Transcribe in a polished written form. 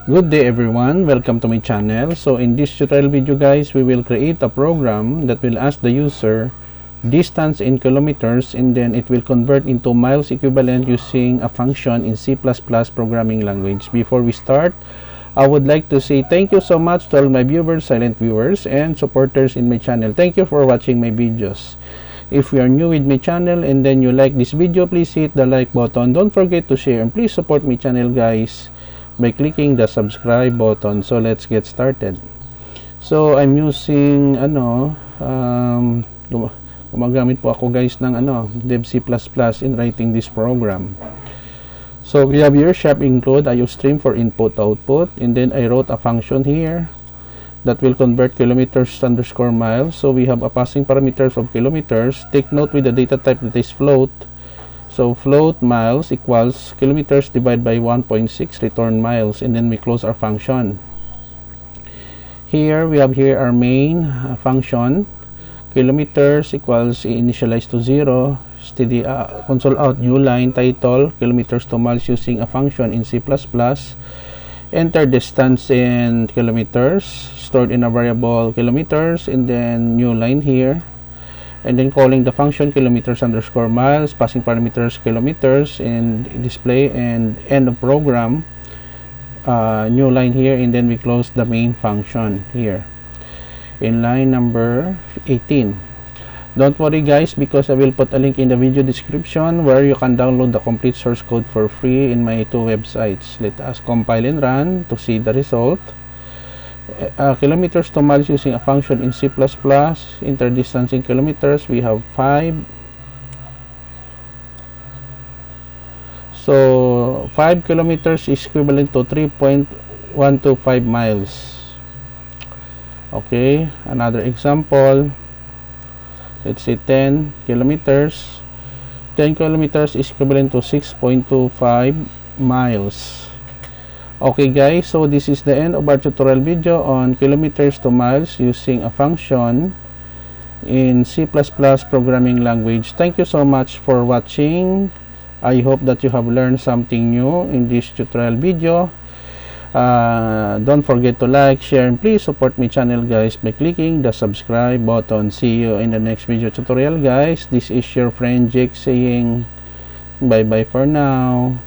Good day everyone, welcome to my channel. So in this tutorial video guys, we will create a program that will ask the user distance in kilometers, and then it will convert into miles equivalent using a function in C++ programming language. Before we start, I would like to say thank you so much to all my viewers, silent viewers, and supporters in my channel. Thank you for watching my videos. If you are new with my channel and then you like this video, please hit the like button. Don't forget to share and please support my channel guys by clicking the subscribe button. So let's get started. So I'm using gumagamit po ako guys ng dev C++ in writing this program. So we have here shop include iostream for input output, and then I wrote a function here that will convert kilometers underscore miles. So we have a passing parameters of kilometers. Take note with the data type that is float. So float miles equals kilometers divided by 1.6 return miles, and then we close our function. Here we have here our main function. Kilometers equals initialize to 0, steady console out new line title kilometers to miles using a function in C++. Enter distance in kilometers stored in a variable kilometers, and then new line here, and then calling the function kilometers underscore miles, passing parameters kilometers, and display and end of program, new line here, and then we close the main function here in line number 18. Don't worry guys, because I will put a link in the video description where you can download the complete source code for free in my two websites. Let us compile and run to see the result. Kilometers to miles using a function in C++. Enter distance in kilometers, we have 5. So 5 kilometers is equivalent to 3.125 miles. Okay, another example. Let's say 10 kilometers. 10 kilometers is equivalent to 6.25 miles. Okay guys, so this is the end of our tutorial video on kilometers to miles using a function in C++ programming language. Thank you so much for watching. I hope that you have learned something new in this tutorial video. Don't forget to like, share, and please support my channel guys by clicking the subscribe button. See you in the next video tutorial guys. This is your friend Jake saying bye bye for now.